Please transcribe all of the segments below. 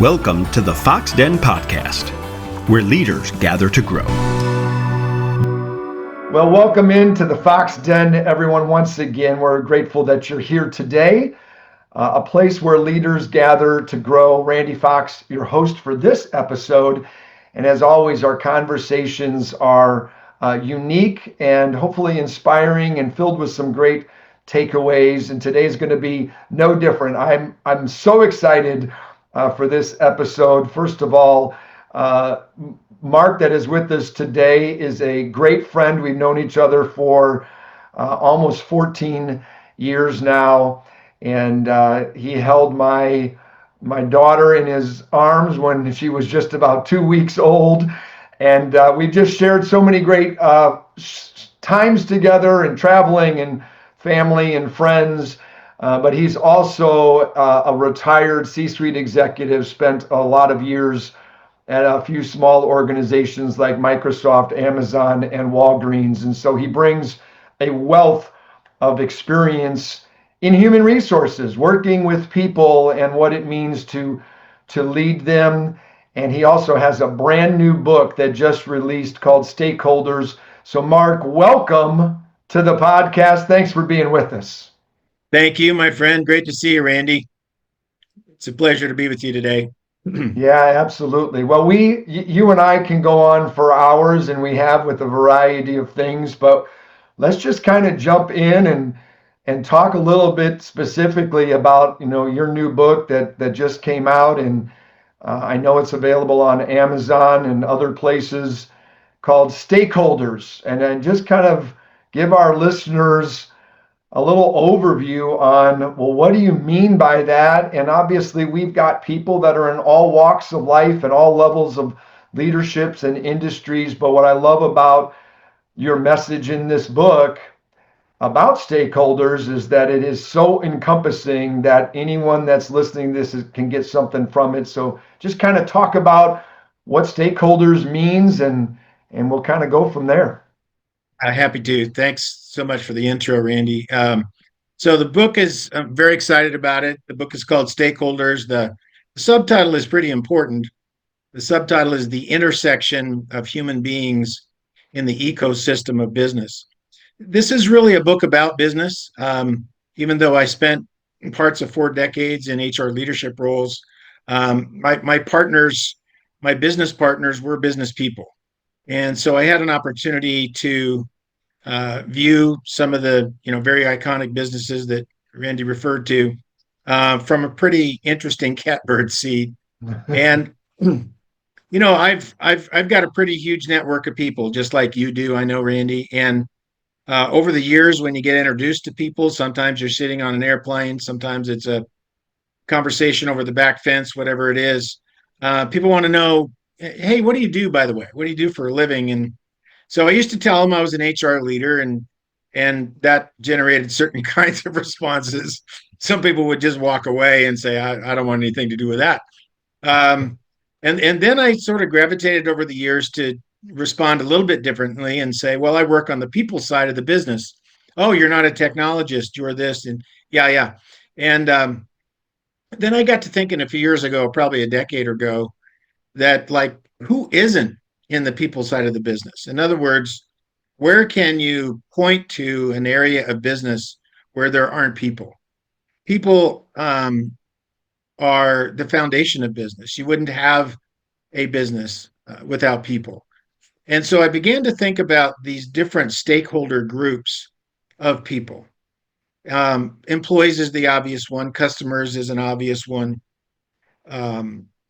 Welcome to the Fox Den Podcast, where leaders gather to grow. Well, welcome into the Fox Den, everyone. Once again, we're grateful that you're here today, a place where leaders gather to grow. Randy Fox, your host for this episode. And as always, our conversations are unique and hopefully inspiring and filled with some great takeaways. And today's going to be no different. I'm so excited for this episode. First of all, Mark, that is with us today, is a great friend. We've known each other for almost 14 years now, and he held my daughter in his arms when she was just about 2 weeks old, and we just shared so many great times together and traveling and family and friends. But he's also a retired C Suite executive, spent a lot of years at a few small organizations like Microsoft, Amazon, and Walgreens. And so he brings a wealth of experience in human resources, working with people and what it means to lead them. And he also has a brand new book that just released called Stakeholders. So Mark, welcome to the podcast. Thanks for being with us. Thank you, my friend. Great to see you, Randy. It's a pleasure to be with you today. Yeah, absolutely. Well, you and I can go on for hours, and we have with a variety of things, but let's just kind of jump in and talk a little bit specifically about, your new book that just came out, and I know it's available on Amazon and other places, called Stakeholders, and then just kind of give our listeners a little overview on, well, what do you mean by that? And obviously, we've got people that are in all walks of life and all levels of leaderships and industries. But what I love about your message in this book about stakeholders is that it is so encompassing that anyone that's listening to this can get something from it. So just kind of talk about what stakeholders means, and we'll kind of go from there. Happy to. Thanks so much for the intro, Randy. So the book I'm very excited about it. The book is called Stakeholders. The subtitle is pretty important. The subtitle is The Intersection of Human Beings in the Ecosystem of Business. This is really a book about business. Even though I spent parts of 4 decades in HR leadership roles, my partners, my business partners, were business people. And so I had an opportunity to view some of the very iconic businesses that Randy referred to from a pretty interesting catbird seat. And I've got a pretty huge network of people, just like you do. I know, Randy. And over the years, when you get introduced to people, sometimes you're sitting on an airplane, sometimes it's a conversation over the back fence, whatever it is. People want to know, hey, what do you do, by the way? What do you do for a living? And so I used to tell them I was an HR leader, and that generated certain kinds of responses. Some people would just walk away and say, I don't want anything to do with that. And then I sort of gravitated over the years to respond a little bit differently and say, well, I work on the people side of the business. Oh, you're not a technologist, you're this. And yeah. And then I got to thinking a few years ago, probably a decade ago, that who isn't in the people side of the business? In other words, where can you point to an area of business where there aren't people? People are the foundation of business. You wouldn't have a business without people. And so I began to think about these different stakeholder groups of people. Employees is the obvious one. Customers is an obvious one.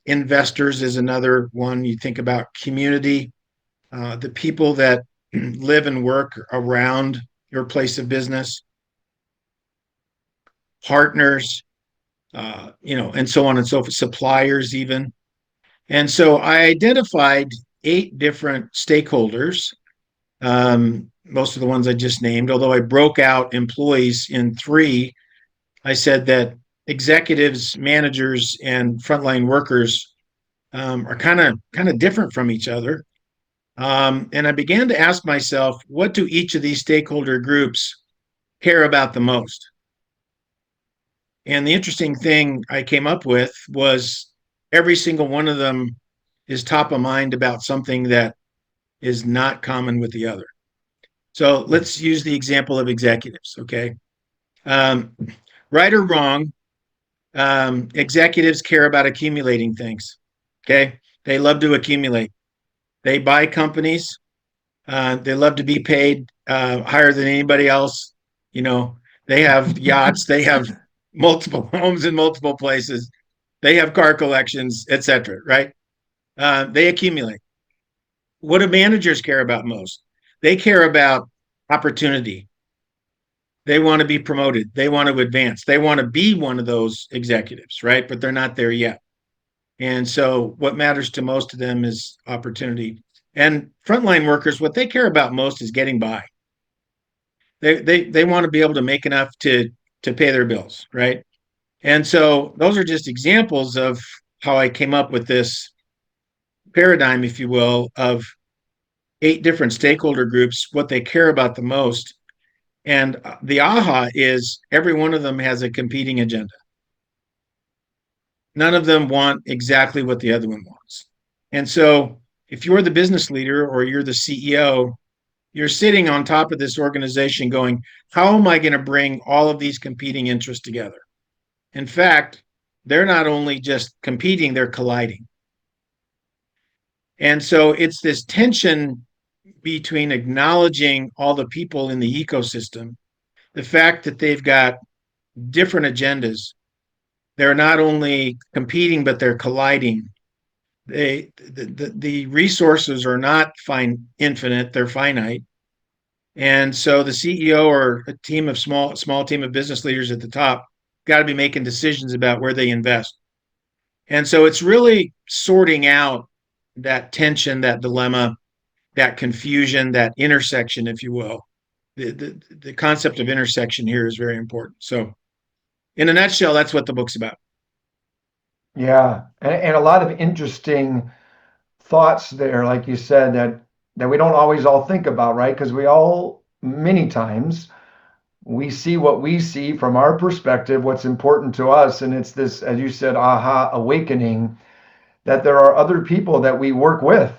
Investors is another one. You think about community, the people that live and work around your place of business, partners, and so on and so forth, suppliers even. And so I identified 8 different stakeholders, most of the ones I just named, although I broke out employees in 3. I said that executives, managers, and frontline workers are kind of different from each other. And I began to ask myself, what do each of these stakeholder groups care about the most? And the interesting thing I came up with was every single one of them is top of mind about something that is not common with the other. So let's use the example of executives, okay? Um, right or wrong, executives care about accumulating things, okay? They love to accumulate. They buy companies. They love to be paid higher than anybody else. You know, they have yachts. They have multiple homes in multiple places. They have car collections, etc. Right? They accumulate. What do managers care about most? They care about opportunity. They want to be promoted. They want to advance. They want to be one of those executives, right? But they're not there yet. And so what matters to most of them is opportunity. And frontline workers, what they care about most is getting by. They want to be able to make enough to pay their bills, right? And so those are just examples of how I came up with this paradigm, if you will, of 8 different stakeholder groups, what they care about the most. And the aha is every one of them has a competing agenda. None of them want exactly what the other one wants. And so if you're the business leader or you're the CEO, you're sitting on top of this organization going, how am I going to bring all of these competing interests together? In fact, they're not only just competing, they're colliding. And so it's this tension between acknowledging all the people in the ecosystem, the fact that they've got different agendas. They're not only competing, but they're colliding. The resources are not infinite, they're finite. And so the CEO or a team of small team of business leaders at the top got to be making decisions about where they invest. And so it's really sorting out that tension, that dilemma, that confusion, that intersection, if you will. The concept of intersection here is very important. So in a nutshell, that's what the book's about. Yeah, and a lot of interesting thoughts there, like you said, that we don't always all think about, right? Because we all, many times, we see what we see from our perspective, what's important to us, and it's this, as you said, aha awakening that there are other people that we work with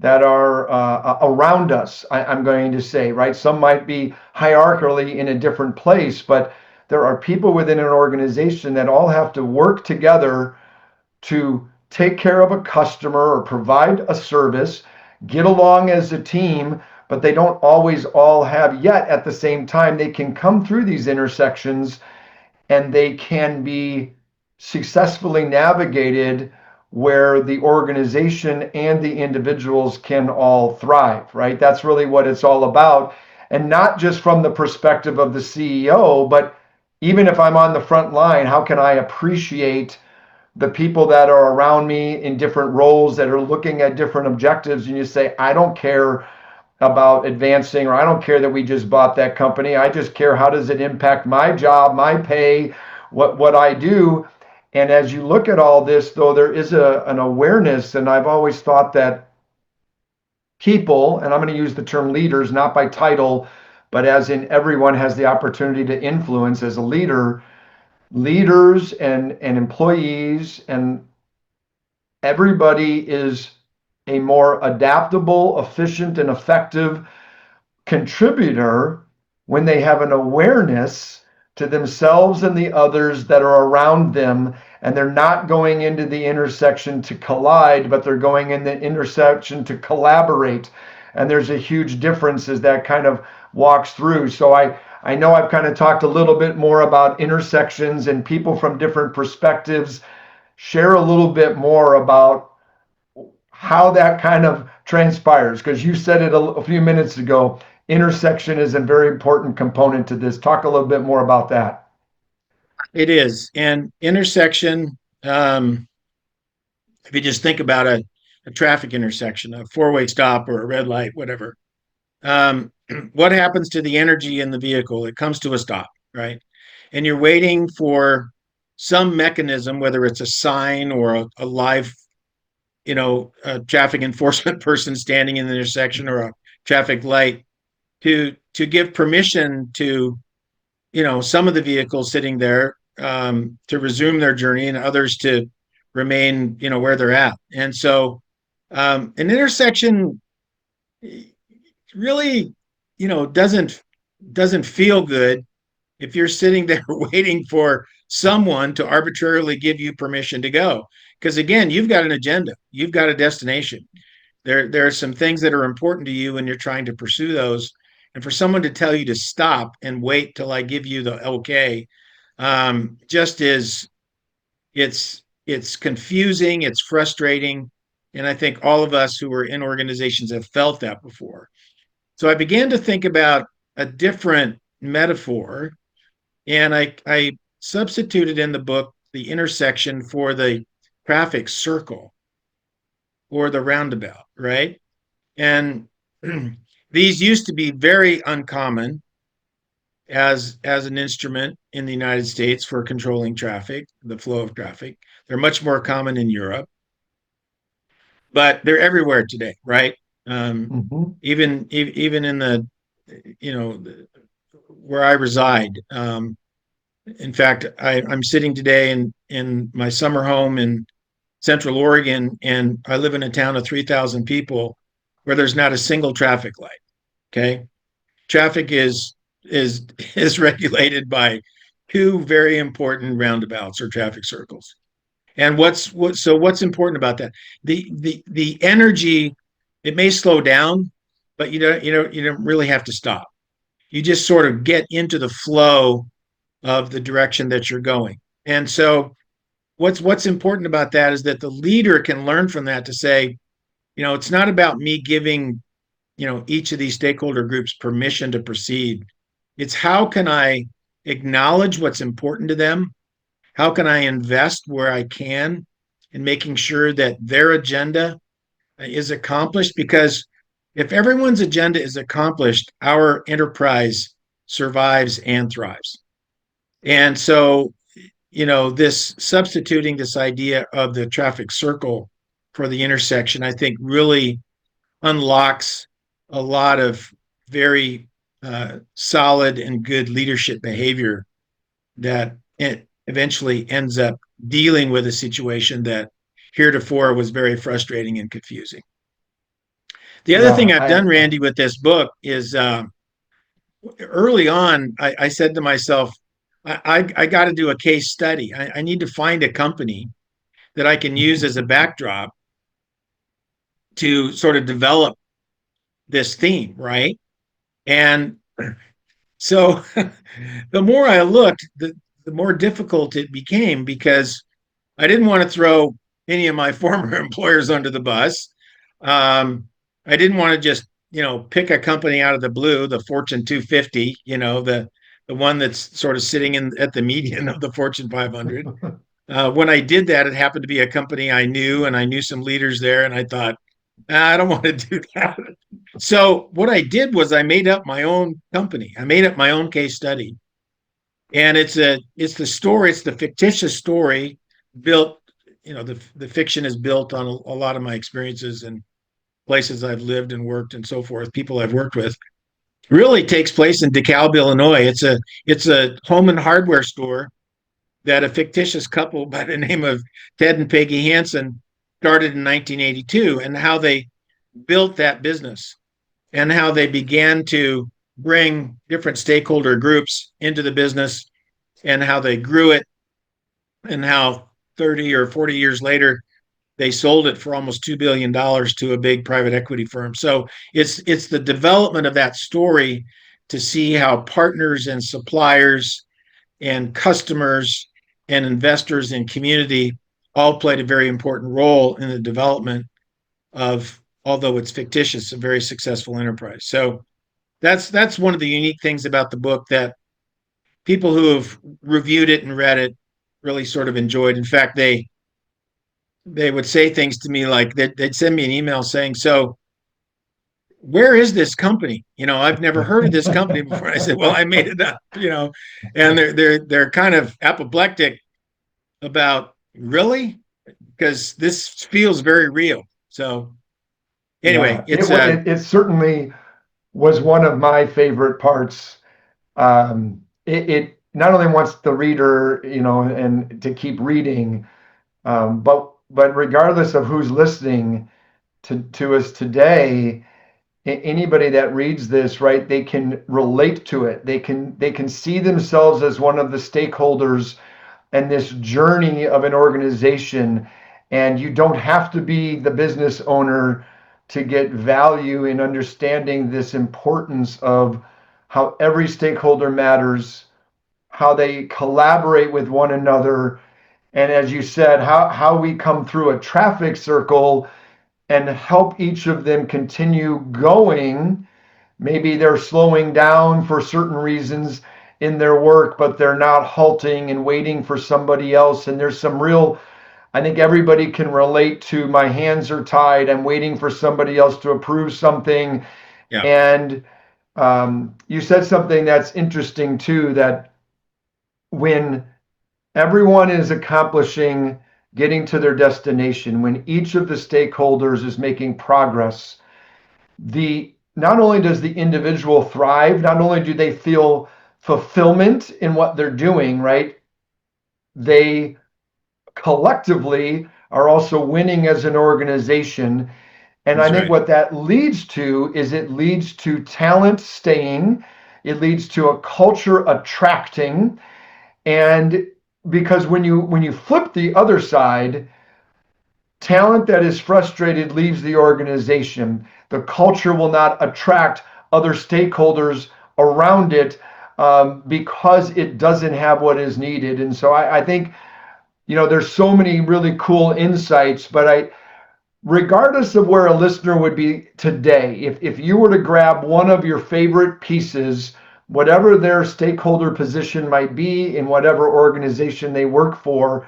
that are around us. I'm going to say, right? Some might be hierarchically in a different place, but there are people within an organization that all have to work together to take care of a customer or provide a service, get along as a team, but they don't always all have yet at the same time. They can come through these intersections and they can be successfully navigated where the organization and the individuals can all thrive, right? That's really what it's all about. And not just from the perspective of the CEO, but even if I'm on the front line, how can I appreciate the people that are around me in different roles that are looking at different objectives? And you say, I don't care about advancing, or I don't care that we just bought that company. I just care, how does it impact my job, my pay, what I do? And as you look at all this, though, there is an awareness, and I've always thought that people, and I'm going to use the term leaders, not by title, but as in everyone has the opportunity to influence as a leader, leaders and employees and everybody is a more adaptable, efficient, and effective contributor when they have an awareness to themselves and the others that are around them, and they're not going into the intersection to collide, but they're going in the intersection to collaborate. And there's a huge difference as that kind of walks through. So I know I've kind of talked a little bit more about intersections and people from different perspectives. Share a little bit more about how that kind of transpires, because you said it a few minutes ago. Intersection is a very important component to this. Talk a little bit more about that. It is. And intersection, if you just think about a traffic intersection, a four-way stop or a red light, whatever, what happens to the energy in the vehicle? It comes to a stop, right? And you're waiting for some mechanism, whether it's a sign or a live, a traffic enforcement person standing in the intersection or a traffic light to give permission to, some of the vehicles sitting there to resume their journey and others to remain, where they're at. And so an intersection really, doesn't feel good if you're sitting there waiting for someone to arbitrarily give you permission to go. Because again, you've got an agenda, you've got a destination. There are some things that are important to you and you're trying to pursue those. And for someone to tell you to stop and wait till I give you the okay, just is it's confusing, it's frustrating. And I think all of us who are in organizations have felt that before. So I began to think about a different metaphor, and I substituted in the book the intersection for the traffic circle or the roundabout, right? And these used to be very uncommon as an instrument in the United States for controlling traffic, the flow of traffic. They're much more common in Europe, but they're everywhere today, right? Mm-hmm. Even in the where I reside. In fact, I'm sitting today in my summer home in Central Oregon, and I live in a town of 3,000 people where there's not a single traffic light. Okay, traffic is is regulated by two very important roundabouts or traffic circles. And what's important about that? The energy, it may slow down, but you don't really have to stop. You just sort of get into the flow of the direction that you're going. And so what's important about that is that the leader can learn from that to say, it's not about me giving, each of these stakeholder groups permission to proceed. It's how can I acknowledge what's important to them? How can I invest where I can in making sure that their agenda is accomplished? Because if everyone's agenda is accomplished, our enterprise survives and thrives. And so, this substituting this idea of the traffic circle for the intersection, I think really unlocks a lot of very solid and good leadership behavior that it eventually ends up dealing with a situation that heretofore was very frustrating and confusing. The other thing Yeah, I've done, Randy, with this book is early on, I said to myself, I got to do a case study. I need to find a company that I can use as a backdrop to sort of develop this theme, right? And so the more I looked, the more difficult it became because I didn't want to throw any of my former employers under the bus. I didn't want to just, pick a company out of the blue, the Fortune 250, the one that's sort of sitting in at the median of the Fortune 500. When I did that, it happened to be a company I knew, and I knew some leaders there, and I thought, I don't want to do that. So what I did was I made up my own company. I made up my own case study, and it's the story. It's the fictitious story built. The fiction is built on a lot of my experiences and places I've lived and worked and so forth. People I've worked with. Really takes place in DeKalb, Illinois. It's a home and hardware store that a fictitious couple by the name of Ted and Peggy Hansen started in 1982, and how they built that business and how they began to bring different stakeholder groups into the business and how they grew it and how 30 or 40 years later they sold it for almost $2 billion to a big private equity firm. So it's the development of that story to see how partners and suppliers and customers and investors and community all played a very important role in the development of, although it's fictitious, a very successful enterprise. So that's one of the unique things about the book that people who have reviewed it and read it really sort of enjoyed. In fact, they would say things to me like they'd send me an email saying, so where is this company? I've never heard of this company before. And I said, well, I made it up, and they're kind of apoplectic about, really, because this feels very real. So anyway, yeah, it certainly was one of my favorite parts. It not only wants the reader, and to keep reading, But regardless of who's listening to us today, anybody that reads this, right, they can relate to it. They can see themselves as one of the stakeholders in this journey of an organization. And you don't have to be the business owner to get value in understanding this importance of how every stakeholder matters, how they collaborate with one another, and as you said, how we come through a traffic circle and help each of them continue going. Maybe they're slowing down for certain reasons in their work, but they're not halting and waiting for somebody else. And there's some real, I think everybody can relate to, my hands are tied, I'm waiting for somebody else to approve something. Yeah. And you said something that's interesting too, that when everyone is accomplishing getting to their destination, when each of the stakeholders is making progress, the not only does the individual thrive, not only do they feel fulfillment in what they're doing, right? They collectively are also winning as an organization. And I That's think right. what that leads to is it leads to talent staying, it leads to a culture attracting. And because when you flip the other side, talent that is frustrated leaves the organization. The culture will not attract other stakeholders around it, because it doesn't have what is needed. And so I think, there's so many really cool insights, but regardless of where a listener would be today, if you were to grab one of your favorite pieces, whatever their stakeholder position might be in whatever organization they work for,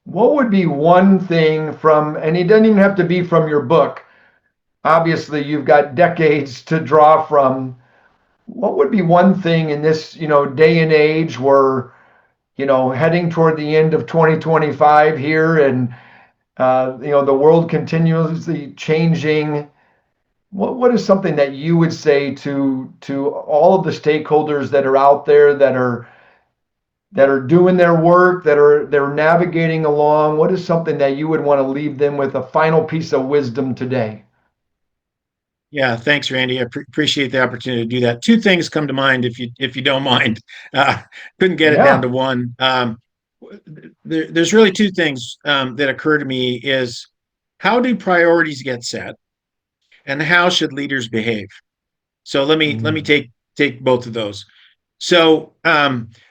what would be one thing from, and it doesn't even have to be from your book. Obviously, you've got decades to draw from. What would be one thing in this, day and age where, heading toward the end of 2025 here, and the world continuously changing. What is something that you would say to all of the stakeholders that are out there that are doing their work, they're navigating along? What is something that you would want to leave them with, a final piece of wisdom today? Yeah, thanks, Randy. I appreciate the opportunity to do that. Two things come to mind, if you don't mind. Uh, couldn't get it down Yeah. to one. There's really two things that occur to me: is how do priorities get set, and how should leaders behave? So let me Mm, take both of those. So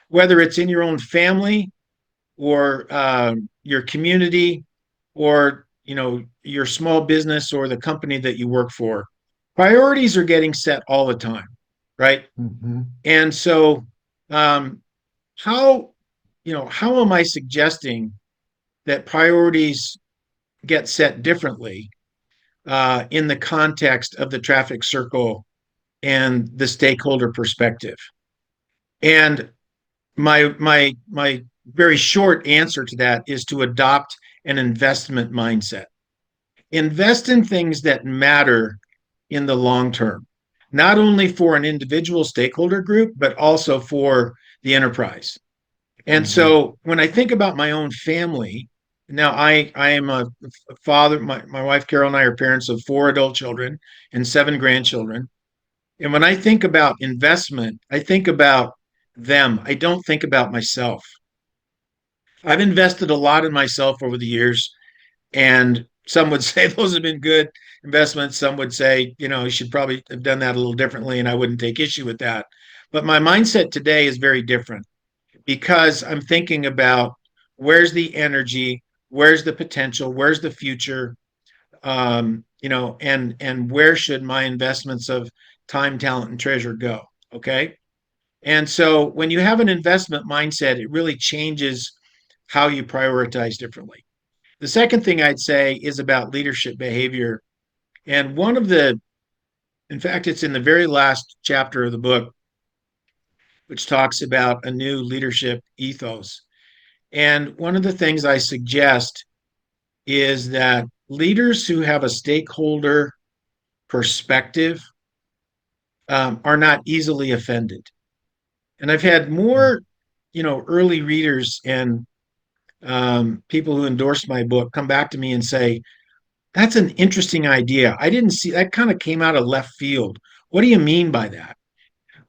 whether it's in your own family, or your community, or your small business, or the company that you work for, priorities are getting set all the time, right? mhm, And so um, how how am I suggesting that priorities get set differently in the context of the traffic circle and the stakeholder perspective? And my very short answer to that is to adopt an investment mindset. Invest in things that matter in the long term, not only for an individual stakeholder group, but also for the enterprise. And mhm. so when I think about my own family, now I am a father. My wife Carol and I are parents of 4 adult children and 7 grandchildren. And when I think about investment, I think about them. I don't think about myself. I've invested a lot in myself over the years, and some would say those have been good investments. Some would say, you should probably have done that a little differently, and I wouldn't take issue with that. But my mindset today is very different, because I'm thinking about where's the energy, where's the potential, where's the future, and where should my investments of time, talent, and treasure go? Okay. And so when you have an investment mindset, it really changes how you prioritize differently. The second thing I'd say is about leadership behavior. And in fact, it's in the very last chapter of the book, which talks about a new leadership ethos. And one of the things I suggest is that leaders who have a stakeholder perspective are not easily offended. And I've had more, early readers and people who endorsed my book come back to me and say, that's an interesting idea. I didn't see that, kind of came out of left field. What do you mean by that?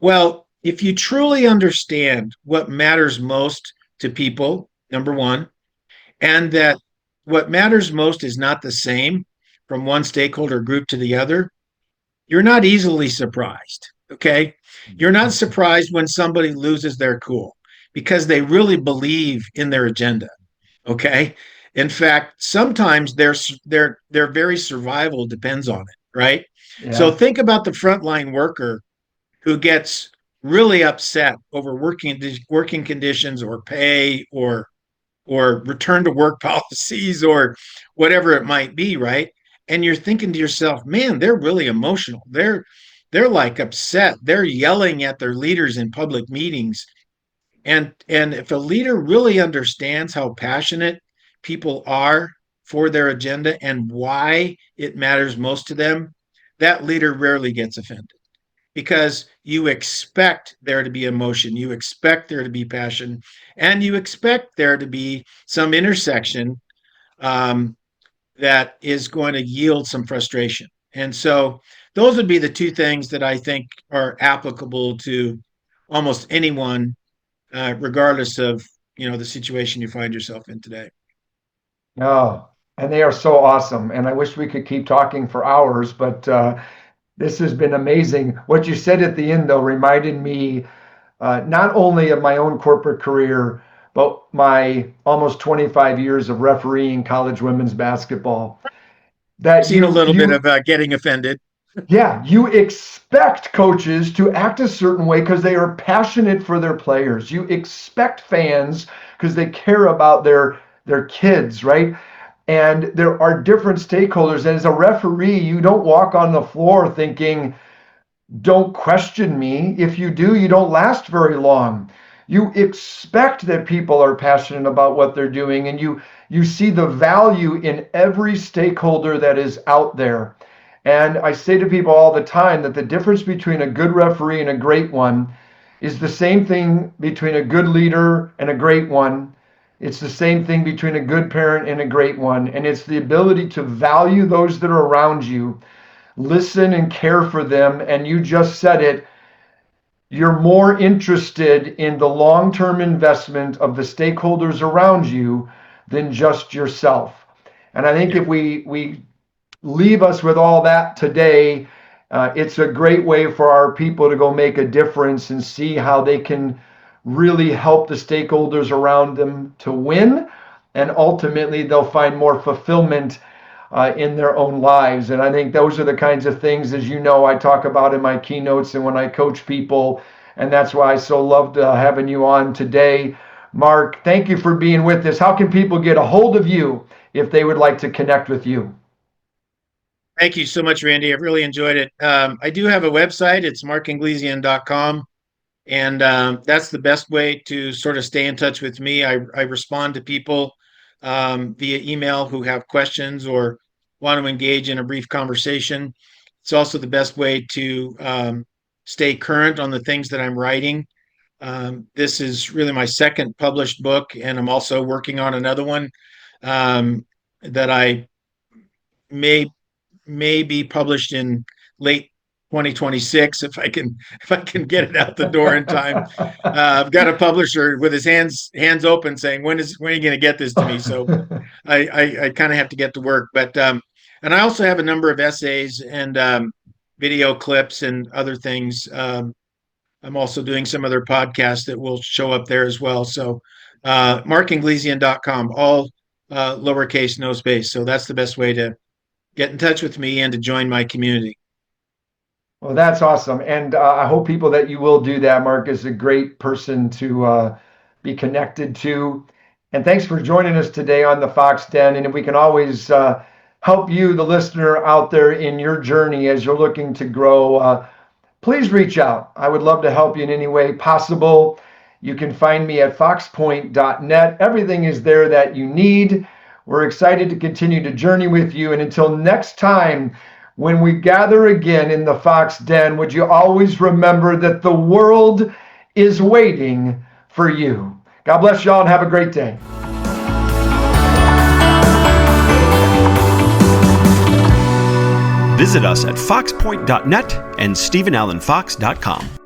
Well, if you truly understand what matters most to people, number one, and that what matters most is not the same from one stakeholder group to the other, you're not easily surprised. Okay. You're not surprised when somebody loses their cool because they really believe in their agenda. Okay. In fact, sometimes their very survival depends on it, right? So Yeah. think about the frontline worker who gets really upset over working conditions or pay or return to work policies or whatever it might be, right? And you're thinking to yourself, man, they're really emotional. They're like upset. They're yelling at their leaders in public meetings. And if a leader really understands how passionate people are for their agenda and why it matters most to them, that leader rarely gets offended because you expect there to be emotion, you expect there to be passion, and you expect there to be some intersection um, that is going to yield some frustration. And so those would be the two things that I think are applicable to almost anyone, regardless of the situation you find yourself in today. Oh, and they are so awesome. And I wish we could keep talking for hours, but this has been amazing. What you said at the end, though, reminded me not only of my own corporate career, but my almost 25 years of refereeing college women's basketball. I've That seen a you little bit you of getting offended. yeah, you expect coaches to act a certain way because they are passionate for their players. You expect fans because they care about their kids, right? And there are different stakeholders. And as a referee, you don't walk on the floor thinking, don't question me. If you do, you don't last very long. You expect that people are passionate about what they're doing, and you see the value in every stakeholder that is out there. And I say to people all the time that the difference between a good referee and a great one is the same thing between a good leader and a great one. It's the same thing between a good parent and a great one. And it's the ability to value those that are around you, listen and care for them. And you just said it, you're more interested in the long term investment of the stakeholders around you than just yourself. And I think Yeah. if we leave us with all that today, it's a great way for our people to go make a difference and see how they can really help the stakeholders around them to win. And ultimately, they'll find more fulfillment in their own lives. And I think those are the kinds of things, as you know, I talk about in my keynotes and when I coach people. And that's why I so loved having you on today. Mark, thank you for being with us. How can people get a hold of you if they would like to connect with you? Thank you so much, Randy. I've really enjoyed it. I do have a website. It's markenglizian.com. And that's the best way to sort of stay in touch with me. I respond to people via email who have questions or want to engage in a brief conversation. It's also the best way to stay current on the things that I'm writing. This is really my second published book, and I'm also working on another one that I may be published in late 2026 if I can get it out the door in time. I've got a publisher with his hands open saying, when are you going to get this to me? So I kind of have to get to work. But and I also have a number of essays and video clips and other things. I'm also doing some other podcasts that will show up there as well. So markenglizian.com, all lowercase, no space. So that's the best way to get in touch with me and to join my community. Well, that's awesome. And I hope people that you will do that. Mark is a great person to be connected to. And thanks for joining us today on the Fox Den. And if we can always help you, the listener out there, in your journey as you're looking to grow, please reach out. I would love to help you in any way possible. You can find me at foxpoint.net. Everything is there that you need. We're excited to continue to journey with you. And until next time, when we gather again in the Fox Den, would you always remember that the world is waiting for you. God bless y'all and have a great day. Visit us at foxpoint.net and stephenallenfox.com.